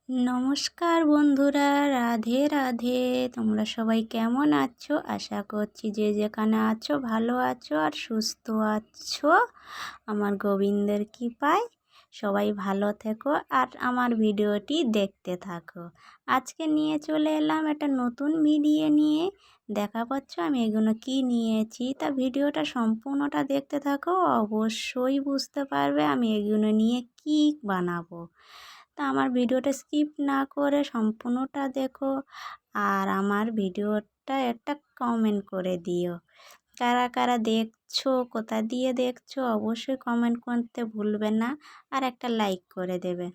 নমস্কার বন্ধুরা, রাধে রাধে। তোমরা সবাই কেমন আছো? আশা করছি যে যেখানে আছো ভালো আছো আর সুস্থ আছো। আমার গোবিন্দের কৃপায় সবাই ভালো থেকো আর আমার ভিডিওটি দেখতে থাকো। আজকে নিয়ে চলে এলাম একটা নতুন ভিডিও নিয়ে। দেখা পাচ্ছ আমি এগুলো কি নিয়েছি, তা ভিডিওটা সম্পূর্ণটা দেখতে থাকো, অবশ্যই বুঝতে পারবে আমি এগুলো নিয়ে কি বানাবো। তা আমার ভিডিওটা স্কিপ না করে সম্পূর্ণটা দেখো আর আমার ভিডিওটা একটা কমেন্ট করে দিও। কারা কারা দেখছো, কোথা দিয়ে দেখছো, অবশ্যই কমেন্ট করতে ভুলবে না আর একটা লাইক করে দেবে।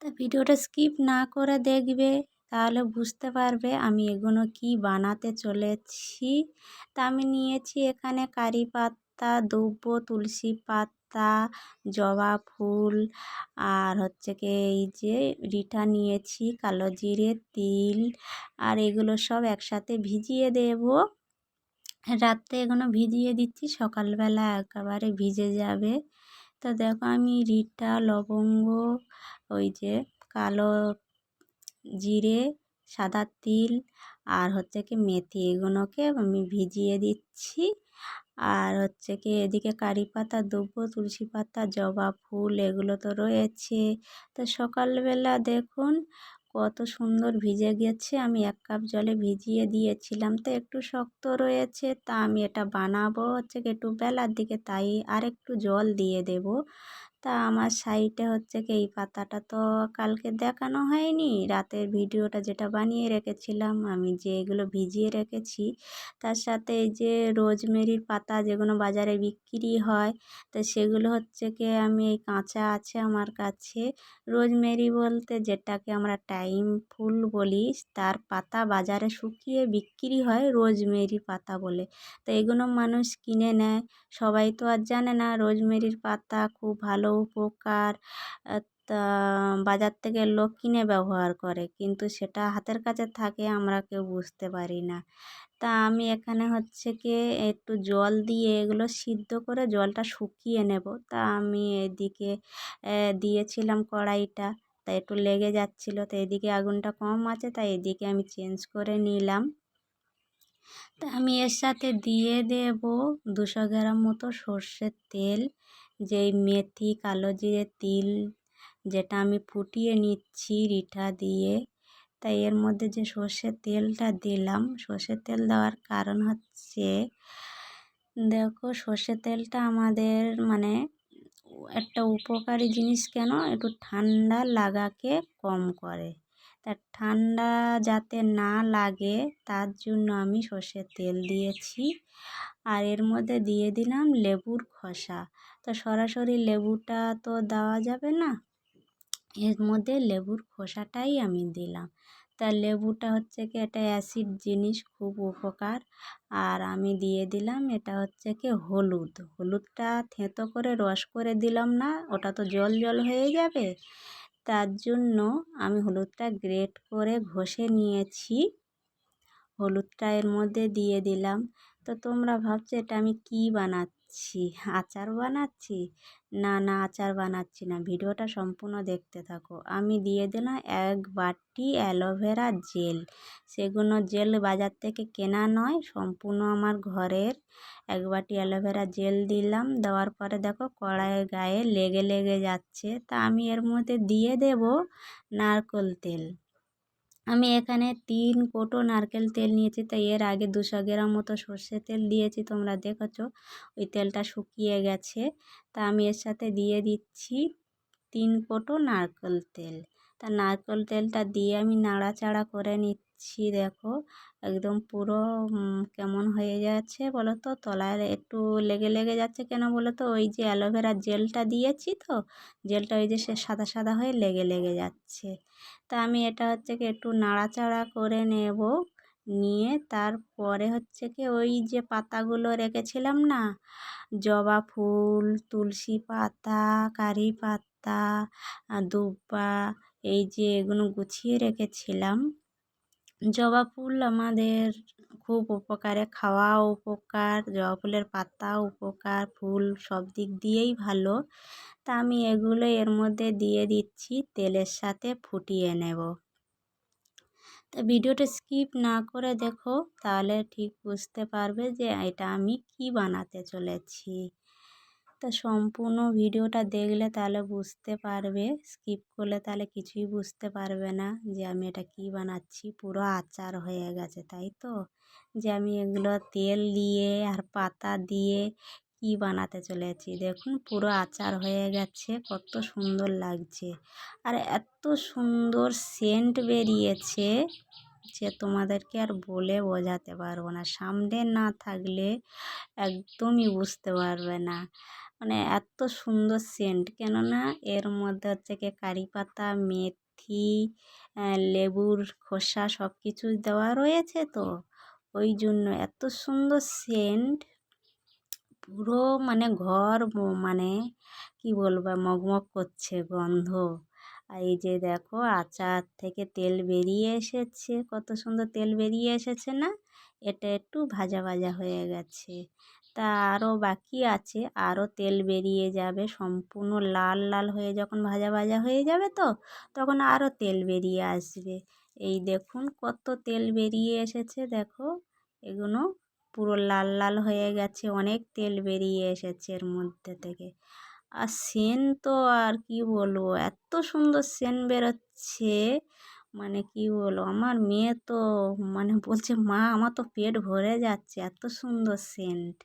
তা ভিডিওটা স্কিপ না করে দেখবে, তাহলে বুঝতে পারবে আমি এগুলো কি বানাতে চলেছি। তা আমি নিয়েছি এখানে কারি পাতা, দুব্ব, তুলসী পাতা, জবা ফুল আর হচ্ছে কি এই যে রিঠা নিয়েছি, কালো জিরে, তিল আর এগুলো সব একসাথে ভিজিয়ে দেব। রাত্রে এগুলো ভিজিয়ে দিচ্ছি, সকালবেলা একেবারে ভিজে যাবে। তো দেখো আমি রিঠা, লবঙ্গ, ওই যে কালো জিরে, সাদা তিল আর হচ্ছে কি মেথি, এগুলোকে আমি ভিজিয়ে দিচ্ছি। আর হচ্ছে কি এদিকে কারি পাতা, দুব্ব, তুলসী পাতা, জবা ফুল এগুলো তো রয়েছে। তো সকালবেলা দেখুন কত সুন্দর ভিজে গেছে। আমি 1 কাপ জলে ভিজিয়ে দিয়েছিলাম, তো একটু শক্ত রয়েছে। তা আমি এটা বানাবো হচ্ছে কি একটু বেলার দিকে, তাই আর একটু জল দিয়ে দেব। তা আমার সাইডে হচ্ছে কি এই পাতাটা তো কালকে দেখানো হয়নি, রাতের ভিডিওটা যেটা বানিয়ে রেখেছিলাম আমি, যে এগুলো ভিজিয়ে রেখেছি তার সাথে এই যে রোজমেরির পাতা যেগুলো বাজারে বিক্রি হয়, তো সেগুলো হচ্ছে কি আমি এই কাঁচা আছে আমার কাছে। রোজমেরি বলতে যেটাকে আমরা টাইম ফুল বলি, তার পাতা বাজারে শুকিয়ে বিক্রি হয় রোজমেরি পাতা বলে। তো এগুলো মানুষ কিনে নেয়, সবাই তো আর জানে না রোজমেরির পাতা খুব ভালো উপকার। তা বাজার থেকে লোক কিনে ব্যবহার করে, কিন্তু সেটা হাতের কাছে থাকে আমরা কেউ বুঝতে পারি না। তা আমি এখানে হচ্ছে কি একটু জল দিয়ে এগুলো সিদ্ধ করে জলটা শুকিয়ে নেব। তা আমি এদিকে দিয়েছিলাম কড়াইটা, তা একটু লেগে যাচ্ছিলো, তো এদিকে আগুনটা কম আছে তাই এদিকে আমি চেঞ্জ করে নিলাম। তা আমি এর সাথে দিয়ে দেব 200 গ্রাম মতো সর্ষের তেল, যেই মেথি, কালো জিরে, তিল যেটা আমি ফুটিয়ে নিচ্ছি রিঠা দিয়ে। তাই এর মধ্যে যে সর্ষের তেলটা দিলাম, সর্ষের তেল দেওয়ার কারণ হচ্ছে দেখো সর্ষের তেলটা আমাদের মানে একটা উপকারী জিনিস, কেন একটু ঠান্ডা লাগাকে কম করে। তা ঠান্ডা যাতে না লাগে তার জন্য আমি সর্ষের তেল দিয়েছি। আর এর মধ্যে দিয়ে দিলাম লেবুর খোসা। তো সরাসরি লেবুটা তো দেওয়া যাবে না, এর মধ্যে লেবুর খোসাটাই আমি দিলাম। তা লেবুটা হচ্ছে কি এটা অ্যাসিড জিনিস, খুব উপকার। আর আমি দিয়ে দিলাম এটা হচ্ছে কি হলুদ, হলুদটা থেঁতো করে রস করে দিলাম না, ওটা তো জল জল হয়ে যাবে। তার জন্য আমি হলুদটা গ্রেট করে ঘষে নিয়েছি, হলুদটা এর মধ্যে দিয়ে দিলাম। তো তোমরা ভাবছো এটা আমি কি বানাচ্ছি, আচার বানাচ্ছি? না না, আচার বানাচ্ছি না, ভিডিওটা সম্পূর্ণ দেখতে থাকো। আমি দিয়ে দিলাম 1 বাটি অ্যালোভেরা জেল। সেগুলো জেল বাজার থেকে কেনা নয়, সম্পূর্ণ আমার ঘরের। 1 বাটি অ্যালোভেরা জেল দিলাম, দেওয়ার পরে দেখো কড়াইয়ের গায়ে লেগে লেগে যাচ্ছে। তা আমি এর মধ্যে দিয়ে দেব নারকেল তেল। আমি এখানে 3 কৌটো নারকেল তেল নিয়েছি, তাই এর আগে 200 গ্রাম মতো সর্ষের তেল দিয়েছি, তোমরা দেখেছো ওই তেলটা শুকিয়ে গেছে। তা আমি এর সাথে দিয়ে দিচ্ছি 3 কৌটো নারকেল তেল। তা নারকেল তেলটা দিয়ে আমি নাড়াচাড়া করে নিচ্ছি। দেখো একদম পুরো কেমন হয়ে যাচ্ছে বলো তো, তলায় একটু লেগে লেগে যাচ্ছে কেন বলো তো, ওই যে অ্যালোভেরা জেলটা দিয়েছি তো, জেলটা ওই যে সে সাদা সাদা হয়ে লেগে লেগে যাচ্ছে। তা আমি এটা হচ্ছে কি একটু নাড়াচাড়া করে নেব, নিয়ে তারপরে হচ্ছে কি ওই যে পাতাগুলো রেখেছিলাম না, জবা ফুল, তুলসী পাতা, কারি পাতা, দুব্বা, এই যে এগুলো গুছিয়ে রেখেছিলাম। জবা ফুল আমাদের খুব উপকারে, খাওয়াও উপকার, জবা ফুলের পাতাও উপকার, ফুল সব দিক দিয়েই ভালো। তা আমি এগুলো এর মধ্যে দিয়ে দিচ্ছি, তেলের সাথে ফুটিয়ে নেব। তা ভিডিওটা স্কিপ না করে দেখো, তাহলে ঠিক বুঝতে পারবে যে এটা আমি কি বানাতে চলেছি। তা সম্পূর্ণ ভিডিওটা দেখলে তাহলে বুঝতে পারবে, স্কিপ করলে তাহলে কিছুই বুঝতে পারবে না যে আমি এটা কি বানাচ্ছি। পুরো আচার হয়ে গেছে, তাই তো, যে আমি এগুলো তেল দিয়ে আর পাতা দিয়ে কি বানাতে চলেছি। দেখুন পুরো আচার হয়ে গেছে, কত সুন্দর লাগছে আর এত সুন্দর সেন্ট বেরিয়েছে যে তোমাদেরকে আর বলে বোঝাতে পারবো না। সামনে না থাকলে একদমই বুঝতে পারবে না, মানে এত সুন্দর সেন্ট। কেননা এর মধ্যে হচ্ছে কি কারি পাতা, মেথি, লেবুর খোসা সব কিছু দেওয়া রয়েছে, তো ওই জন্য এত সুন্দর সেন্ট। পুরো মানে ঘর মানে কি বলবো, মগমগ করছে গন্ধ। আর এই যে দেখো আচার থেকে তেল বেরিয়ে এসেছে, কত সুন্দর তেল বেরিয়ে এসেছে না। এটা একটু ভাজা ভাজা হয়ে গেছে, তা আরও বাকি আছে, আরও তেল বেরিয়ে যাবে। সম্পূর্ণ লাল লাল হয়ে যখন ভাজা ভাজা হয়ে যাবে, তো তখন আরও তেল বেরিয়ে আসবে। এই দেখুন কত তেল বেরিয়ে এসেছে, দেখো এগুলো পুরো লাল লাল হয়ে গেছে, অনেক তেল বেরিয়ে এসেছে এর মধ্যে থেকে। আর সেন্ট তো আর কি বলবো, এত সুন্দর সেন্ট বেরোচ্ছে, মানে কি বলবো। আমার মেয়ে তো মানে বলছে, মা আমার তো পেট ভরে যাচ্ছে, এত সুন্দর সেন্ট।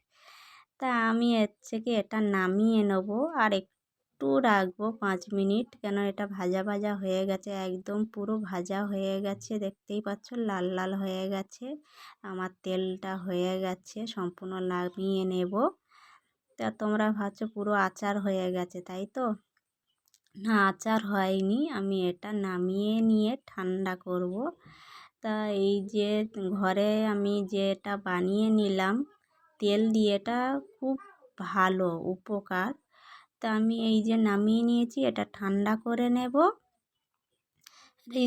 তা আমি এর থেকে এটা নামিয়ে নেবো আর একটু রাখবো 5 মিনিট, কেন এটা ভাজা ভাজা হয়ে গেছে, একদম পুরো ভাজা হয়ে গেছে, দেখতেই পাচ্ছ লাল লাল হয়ে গেছে। আমার তেলটা হয়ে গেছে, সম্পূর্ণ নামিয়ে নেব। তা তোমরা ভাবছো পুরো আচার হয়ে গেছে, তাই তো, না আচার হয়নি। আমি এটা নামিয়ে নিয়ে ঠান্ডা করব। তা এই যে ঘরে আমি যেটা বানিয়ে নিলাম তেল দিয়ে, এটা খুব ভালো উপকার। তা আমি এই যে নামিয়ে নিয়েছি, এটা ঠান্ডা করে নেব।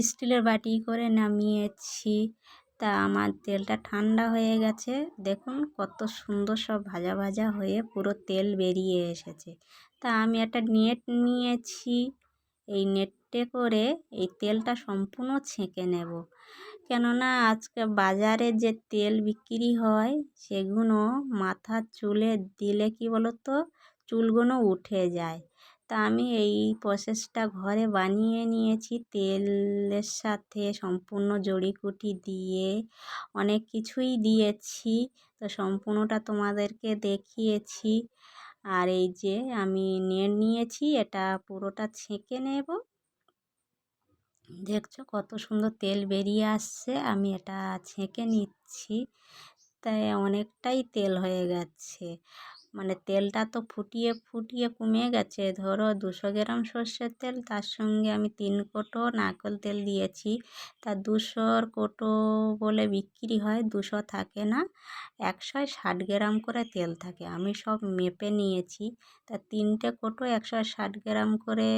স্টিলের বাটি করে নামিয়েছি। তা আমার তেলটা ঠান্ডা হয়ে গেছে, দেখুন কত সুন্দর সব ভাজা ভাজা হয়ে পুরো তেল বেরিয়ে এসেছে। তা আমি একটা নেট নিয়েছি, এই নেটে করে এই তেলটা সম্পূর্ণ ছেঁকে নেব। কেননা আজকে বাজারে যে তেল বিক্রি হয় সেগুলো মাথার চুলে দিলে কি বলো তো, চুলগুলো উঠে যায়। তা আমি এই প্রসেসটা ঘরে বানিয়ে নিয়েছি, তেলের সাথে সম্পূর্ণ জড়িকুটি দিয়ে অনেক কিছুই দিয়েছি, তো সম্পূর্ণটা তোমাদেরকে দেখিয়েছি। আর এই যে আমি নেট নিয়েছি, এটা পুরোটা ছেঁকে নেব। দেখছো কত সুন্দর তেল বেরিয়ে আসছে, আমি এটা ছেঁকে নিচ্ছি। তাই অনেকটাই তেল হয়ে গেছে, মানে তেলটা তো ফুটিয়ে ফুটিয়ে কমে গেছে। ধরো 200 গ্রাম সর্ষের তেল, তার সঙ্গে আমি 3 কোটো নারকেল তেল দিয়েছি। তা 200 কোটো বলে বিক্রি হয়, 200 থাকে না, 160 গ্রাম করে তেল থাকে। আমি সব মেপে নিয়েছি। তা 3টে কোটো 160 গ্রাম করে,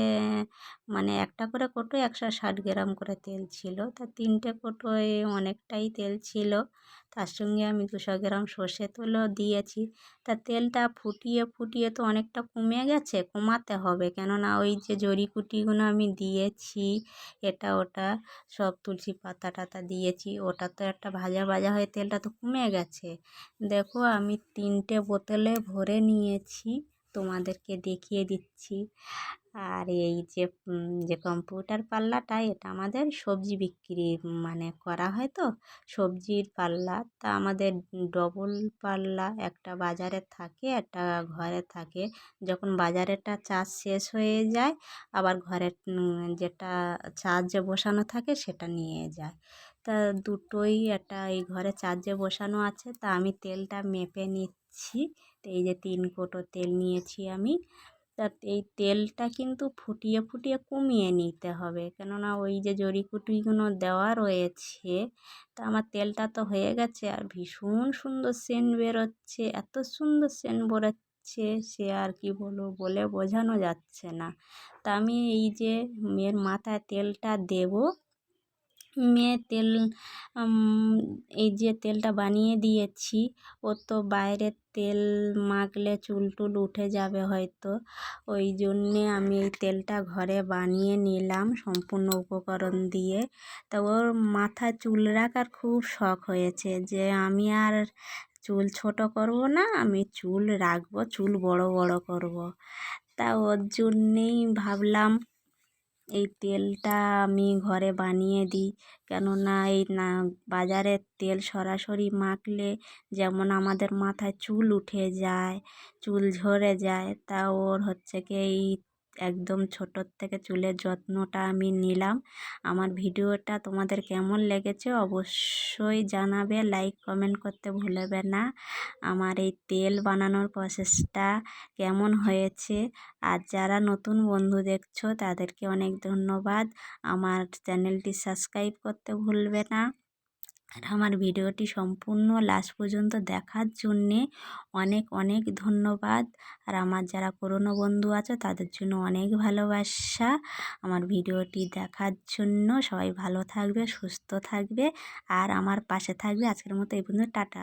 মানে একটা করে কোটো 160 গ্রাম করে তেল ছিল। তা 3টে কোটোয় অনেকটাই তেল ছিল, তার সঙ্গে আমি 200 গ্রাম সর্ষে তেলও দিয়েছি। তা তেলটা ফুটিয়ে ফুটিয়ে তো অনেকটা কমে গেছে, কমাতে হবে, কেননা ওই যে জড়িকুটিগুলো আমি দিয়েছি, এটা ওটা সব তুলসী পাতা টাতা দিয়েছি, ওটা তো একটা ভাজা ভাজা হয়ে তেলটা তো কমে গেছে। দেখো আমি 3টে বোতলে ভরে নিয়েছি, তোমাদেরকে দেখিয়ে দিচ্ছি। আর এই যে যে কম্পিউটার পাল্লাটা, এটা আমাদের সবজি বিক্রি মানে করা হয়, তো সবজির পাল্লা। তা আমাদের ডবল পাল্লা, একটা বাজারে থাকে একটা ঘরে থাকে। যখন বাজারেরটা চার্জ শেষ হয়ে যায়, আবার ঘরের যেটা চার্জে বসানো থাকে সেটা নিয়ে যায়। তা দুটোই, একটা এই ঘরে চার্জে বসানো আছে। তা আমি তেলটা মেপে নিচ্ছি। তো এই যে 3 কোটো তেল নিয়েছি আমি। তা এই তেলটা কিন্তু ফুটিয়ে ফুটিয়ে কমিয়ে নিতে হবে, কেননা ওই যে জড়িকুটিগুলো দেওয়া রয়েছে। তা আমার তেলটা তো হয়ে গেছে, আর ভীষণ সুন্দর সেন্ট বেরোচ্ছে, এত সুন্দর সেন্ট বেরোচ্ছে, সে আর কি বলবো, বলে বোঝানো যাচ্ছে না। তা আমি এই যে মেয়ের মাথায় তেলটা দেব, মেয়ে তেল এই যে তেলটা বানিয়ে দিয়েছি, ও তো বাইরের তেল মাখলে চুল টুল উঠে যাবে হয়তো, ওই জন্যে আমি এই তেলটা ঘরে বানিয়ে নিলাম সম্পূর্ণ উপকরণ দিয়ে। তা ওর মাথায় চুল রাখার খুব শখ হয়েছে যে আমি আর চুল ছোট করব না, আমি চুল রাখবো, চুল বড় বড় করব। তা ওর জন্যেই ভাবলাম এই তেলটা আমি ঘরে বানিয়ে দিই। কেননা এই না বাজারের তেল সরাসরি মাখলে যেমন আমাদের মাথায় চুল উঠে যায়, চুল ঝরে যায়, তা ওর হচ্ছে কি এই একদম ছোটোর থেকে চুলের যত্নটা আমি নিলাম। আমার ভিডিওটা তোমাদের কেমন লেগেছে অবশ্যই জানাবে, লাইক কমেন্ট করতে ভুলবে না। আমার এই তেল বানানোর প্রসেসটা কেমন হয়েছে, আর যারা নতুন বন্ধু দেখছো তাদেরকে অনেক ধন্যবাদ। আমার চ্যানেলটি সাবস্ক্রাইব করতে ভুলবে না। আর আমার ভিডিওটি সম্পূর্ণ লাস্ট পর্যন্ত দেখার জন্যে অনেক অনেক ধন্যবাদ। আর আমার যারা পুরনো বন্ধু আছে তাদের জন্য অনেক ভালোবাসা। আমার ভিডিওটি দেখার জন্য সবাই ভালো থাকবে, সুস্থ থাকবে, আর আমার পাশে থাকবে। আজকের মতো এই পর্যন্ত, টাটা।